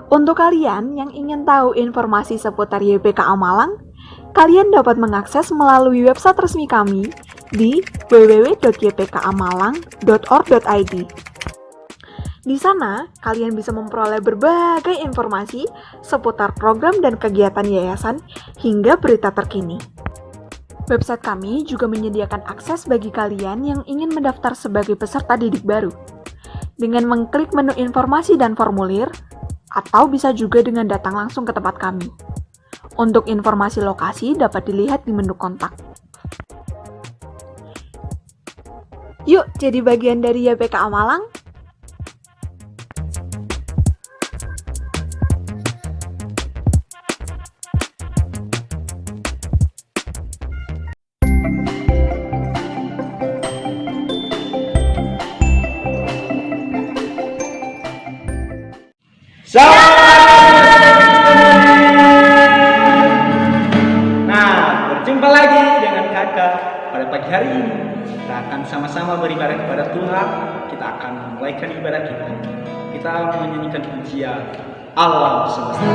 Untuk kalian yang ingin tahu informasi seputar YPKA Malang, kalian dapat mengakses melalui website resmi kami di www.ypkamalang.org.id. Di sana, kalian bisa memperoleh berbagai informasi seputar program dan kegiatan yayasan hingga berita terkini. Website kami juga menyediakan akses bagi kalian yang ingin mendaftar sebagai peserta didik baru. Dengan mengklik menu informasi dan formulir, atau bisa juga dengan datang langsung ke tempat kami. Untuk informasi lokasi dapat dilihat di menu kontak. Yuk jadi bagian dari YPKA Malang. Nah, berjumpa lagi dengan kakak pada pagi hari ini. Kita akan sama-sama beribadah kepada Tuhan. Kita akan memulaikan ibadah kita. Kita menyanyikan pujian Allah semesta.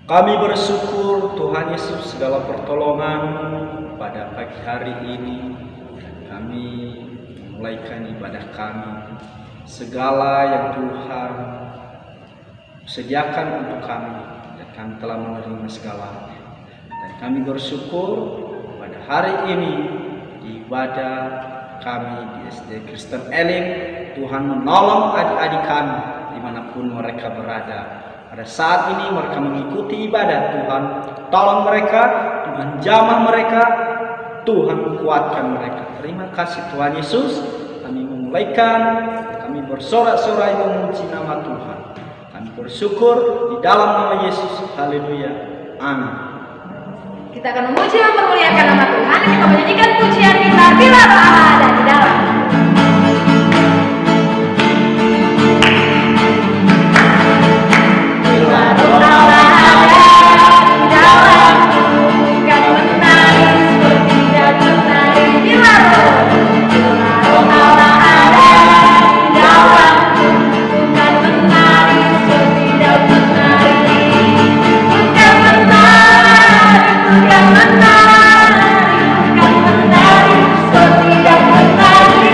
Kami bersyukur Tuhan Yesus segala pertolongan pada pagi hari ini. Kami memulaikan ibadah kami. Segala yang Tuhan sediakan untuk kami, dan kami telah menerima segalanya. Dan kami bersyukur pada hari ini di ibadah kami di SD Kristen Elim, Tuhan menolong adik-adik kami dimanapun mereka berada. Pada saat ini mereka mengikuti ibadah, Tuhan tolong mereka, Tuhan jamah mereka, Tuhan kuatkan mereka. Terima kasih Tuhan Yesus. Kami memulaikan, kami bersorak-sorai memuji nama Tuhan. Kami bersyukur di dalam nama Yesus. Haleluya. Amin. Kita akan memuji dan memuliakan nama Tuhan. Kita menyanyikan pujian kita bila roh Allah ada di dalam. Bukan menari, seperti tidak menari.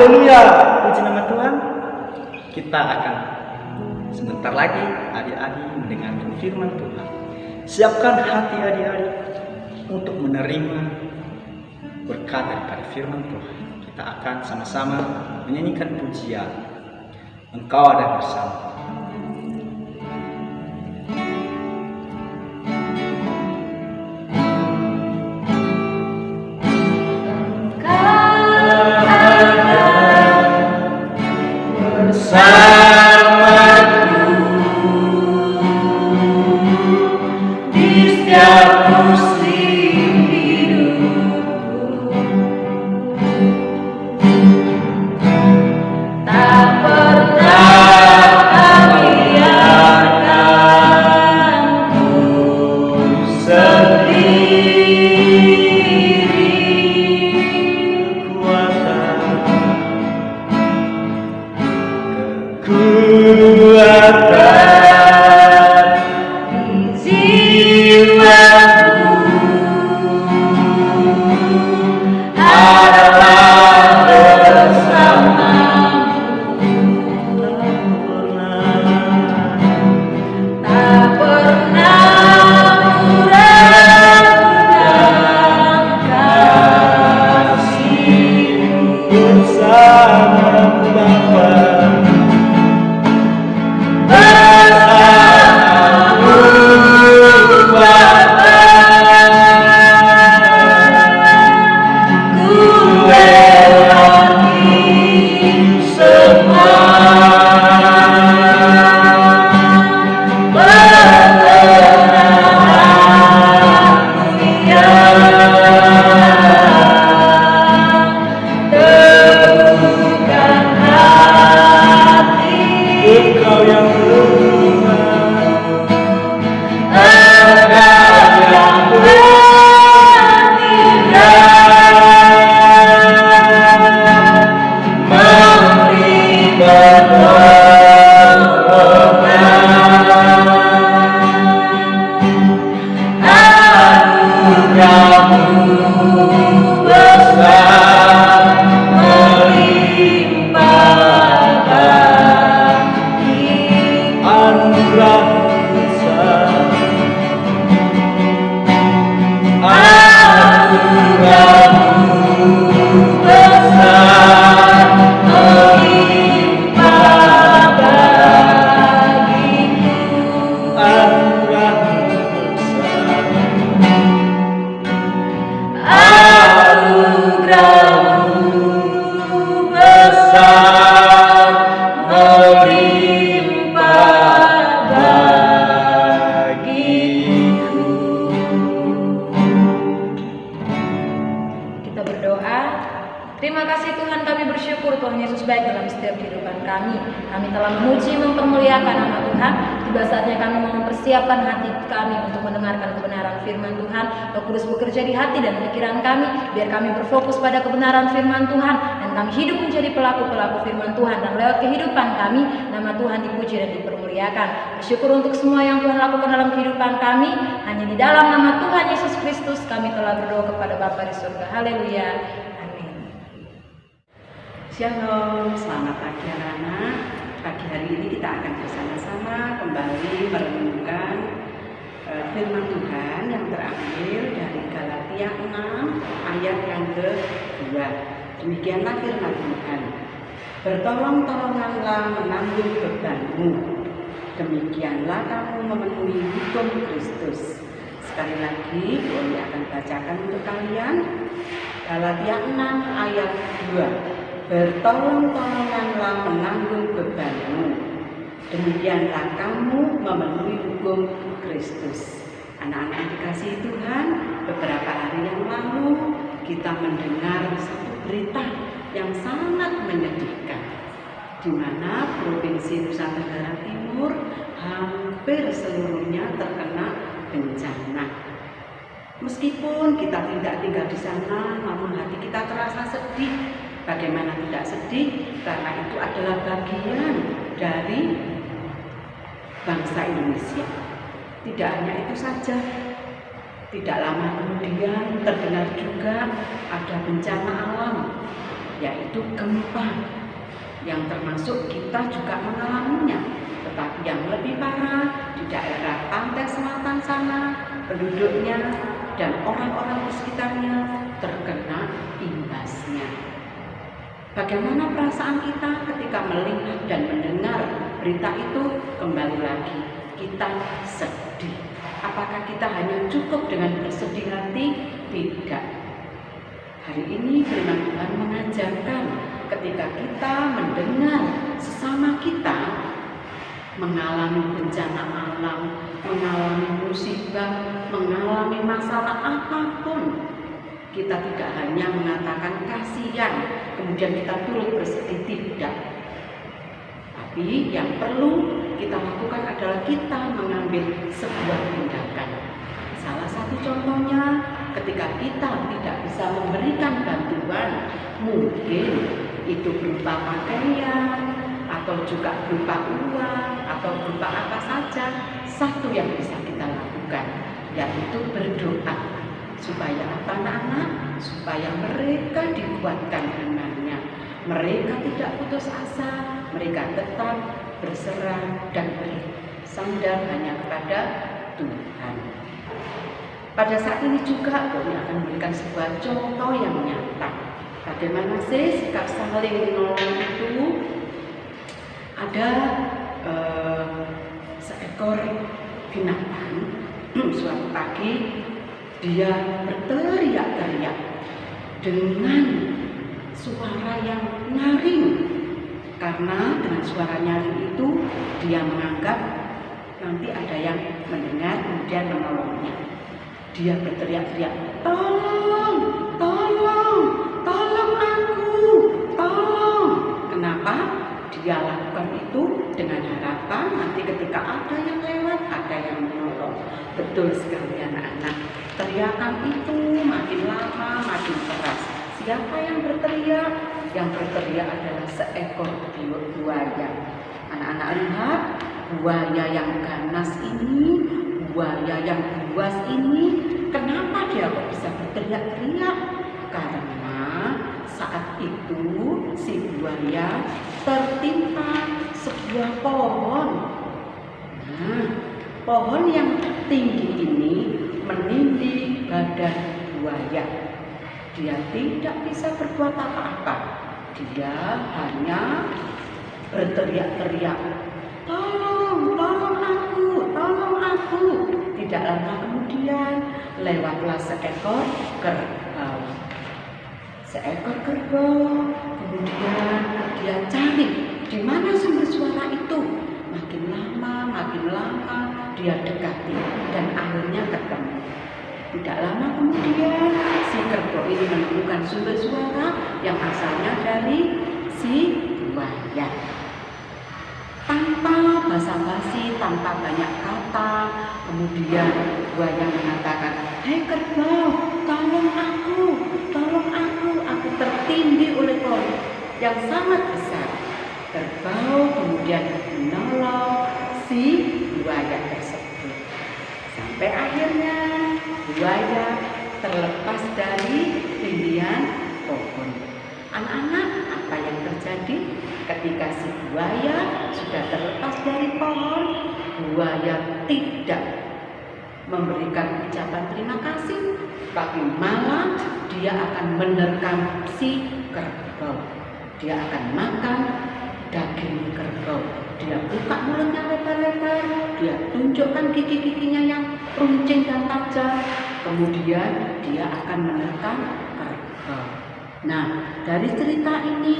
Haleluya, puji nama Tuhan. Kita akan sebentar lagi adik-adik mendengarkan firman Tuhan. Siapkan hati adik-adik untuk menerima berkat daripada firman Tuhan. Kita akan sama-sama menyanyikan pujian Engkau ada bersama. Kami telah memuji mempermuliakan nama Tuhan. Tiba saatnya kami mau mempersiapkan hati kami untuk mendengarkan kebenaran firman Tuhan. Roh Kudus bekerja di hati dan pikiran kami, biar kami berfokus pada kebenaran firman Tuhan dan kami hidup menjadi pelaku-pelaku firman Tuhan, dan lewat kehidupan kami nama Tuhan dipuji dan dipermuliakan. Bersyukur untuk semua yang Tuhan lakukan dalam kehidupan kami. Hanya di dalam nama Tuhan Yesus Kristus kami telah berdoa kepada Bapa di surga. Haleluya. Shalom, selamat pagi anak-anak. Pagi hari ini kita akan bersama-sama kembali merenungkan firman Tuhan yang terambil dari Galatia 6 ayat yang ke-2. Demikianlah firman Tuhan. Bertolong-tolonganlah menanggung bebanmu. Demikianlah kamu memenuhi hukum Kristus. Sekali lagi, boleh akan bacakan untuk kalian. Galatia 6 ayat 2. Bertolong-tolonganlah menanggung bebanmu. Demikianlah kamu memenuhi hukum Kristus. Anak-anak yang dikasihi Tuhan, beberapa hari yang lalu kita mendengar satu berita yang sangat menyedihkan, di mana Provinsi Nusa Tenggara Timur hampir seluruhnya terkena bencana. Meskipun kita tidak tinggal di sana, namun hati kita terasa sedih. Bagaimana tidak sedih? Karena itu adalah bagian dari bangsa Indonesia. Tidak hanya itu saja, tidak lama kemudian terdengar juga ada bencana alam yaitu gempa, yang termasuk kita juga mengalaminya. Tetapi yang lebih parah di daerah pantai selatan sana, penduduknya dan orang-orang di sekitarnya terkena imbasnya. Bagaimana perasaan kita ketika melihat dan mendengar berita itu? Kembali lagi, kita sedih. Apakah kita hanya cukup dengan bersedih hati? Tidak. Hari ini firman Tuhan mengajarkan ketika kita mendengar sesama kita mengalami bencana alam, mengalami musibah, mengalami masalah apapun, kita tidak hanya mengatakan kasihan, kemudian kita turut bersedih, tidak. Tapi yang perlu kita lakukan adalah kita mengambil sebuah tindakan. Salah satu contohnya, ketika kita tidak bisa memberikan bantuan, mungkin itu berupa pakaian, atau juga berupa uang, atau berupa apa saja, satu yang bisa kita lakukan, yaitu berdoa. Supaya apa anak-anak? Supaya mereka dikuatkan imannya. Mereka tidak putus asa, mereka tetap berserah dan bersandar hanya kepada Tuhan. Pada saat ini juga kami akan memberikan sebuah contoh yang nyata. Bagaimana sih sikap saling menolong itu? Ada seekor binatang, suatu pagi dia berteriak-teriak dengan suara yang nyaring. Karena dengan suara nyaring itu dia menganggap nanti ada yang mendengar kemudian menolongnya. Dia berteriak-teriak, tolong, tolong, tolong aku, tolong. Kenapa? Dia lakukan itu dengan harapan nanti ketika ada yang lewat, ada yang menolong. Betul sekali anak-anak. Teriakan itu makin lama makin keras. Siapa yang berteriak? Yang berteriak adalah seekor buaya. Anak-anak lihat, buaya yang ganas ini, buaya yang buas ini, kenapa dia kok bisa berteriak-teriak? Karena saat itu si buaya tertimpa sebuah pohon. Nah, pohon yang tinggi ini menindih badan buaya. Dia tidak bisa berbuat apa-apa. Dia hanya berteriak-teriak, tolong, tolong aku, tolong aku. Tidak lama kemudian lewatlah seekor kerbau. Seekor kerbau, kemudian dia cari di mana sumber suara itu. Makin lama dia dekati dan akhirnya ketemu. Tidak lama kemudian si kerbau ini menemukan sumber suara yang asalnya dari si buaya. Tanpa basa-basi, tanpa banyak kata, kemudian buaya mengatakan, "Hei kerbau, tolong aku tertindih oleh pohon yang sangat besar." Kerbau kemudian menolong si buaya tersebut. Sampai akhirnya buaya terlepas dari tindihan pohon. Anak-anak, apa yang terjadi ketika si buaya sudah terlepas dari pohon? Buaya tidak memberikan ucapan terima kasih, tapi malah dia akan menerkam si kerbau. Dia akan makan daging kerbau. Dia buka mulutnya lebar-lebar, dia tunjukkan gigi-giginya yang runcing dan tajam, kemudian dia akan menerkam kerbau. Nah, dari cerita ini,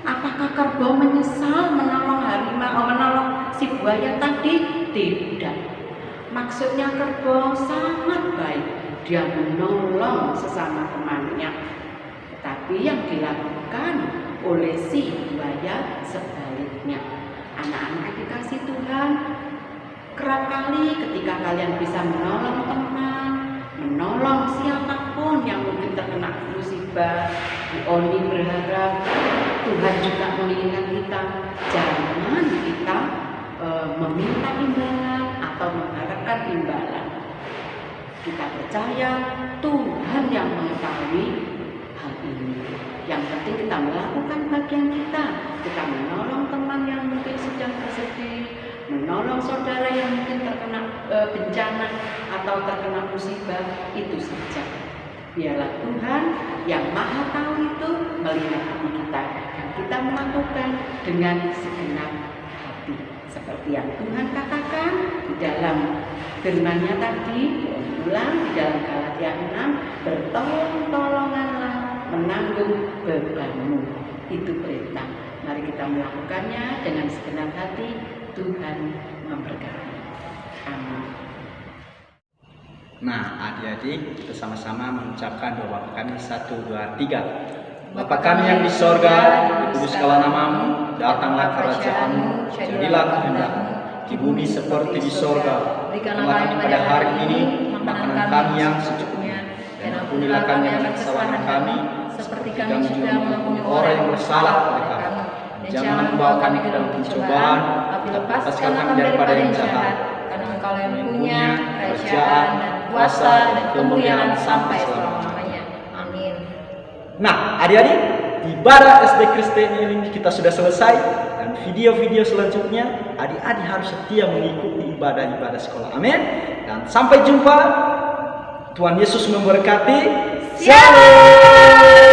apakah kerbau menyesal menolong harimau, menolong si buaya tadi? Tidak. Maksudnya kerbau sangat baik, dia menolong sesama temannya. Tetapi yang dilakukan oleh si buaya sebaliknya. Anak-anak dikasih Tuhan, kerap kali ketika kalian bisa menolong teman, menolong siapapun yang mungkin terkena musibah, Bu Oni berharap Tuhan juga mengingat kita, jangan kita meminta imbalan atau mengharapkan imbalan. Kita percaya Tuhan yang mengetahui hal ini. Yang penting kita melakukan bagian kita. Kita menolong teman yang mungkin sedang bersedih, menolong saudara yang mungkin terkena bencana atau terkena musibah, itu saja. Biarlah Tuhan yang Maha Tahu itu melihat hati kita, dan kita melakukan dengan segenap hati. Seperti yang Tuhan katakan di dalam firman-Nya tadi, ulang di dalam Galatia 6, bertolong-tolonganlah menanggung bebanmu. Itu perintah. Mari kita melakukannya dengan segenap hati. Tuhan memberkati. Amin. Nah, adik-adik, kita sama-sama mengucapkan doa kami 1, 2, 3. Bapa kami yang di sorga, dikuduskanlah namamu, datanglah kerajaan-mu, jadilah kehendak-mu, di bumi seperti di sorga. Berikanlah kami pada hari ini makanan kami yang secukupnya, dan ampunilah kami akan kesalahan kami, seperti kami juga mengampuni orang yang bersalah kepada kami. Dan jangan membawa kami ke dalam pencobaan, tapi lepaskanlah kami daripada yang jahat. Karena Engkau yang punya kerajaan dan kuasa dan kemuliaan sampai selama-lamanya. Amin. Nah, adik-adik, ibadah SD Kristen Elim kita sudah selesai, dan video-video selanjutnya adik-adik harus setia mengikuti ibadah-ibadah sekolah. Amin. Dan sampai jumpa. Tuhan Yesus memberkati. Shalom.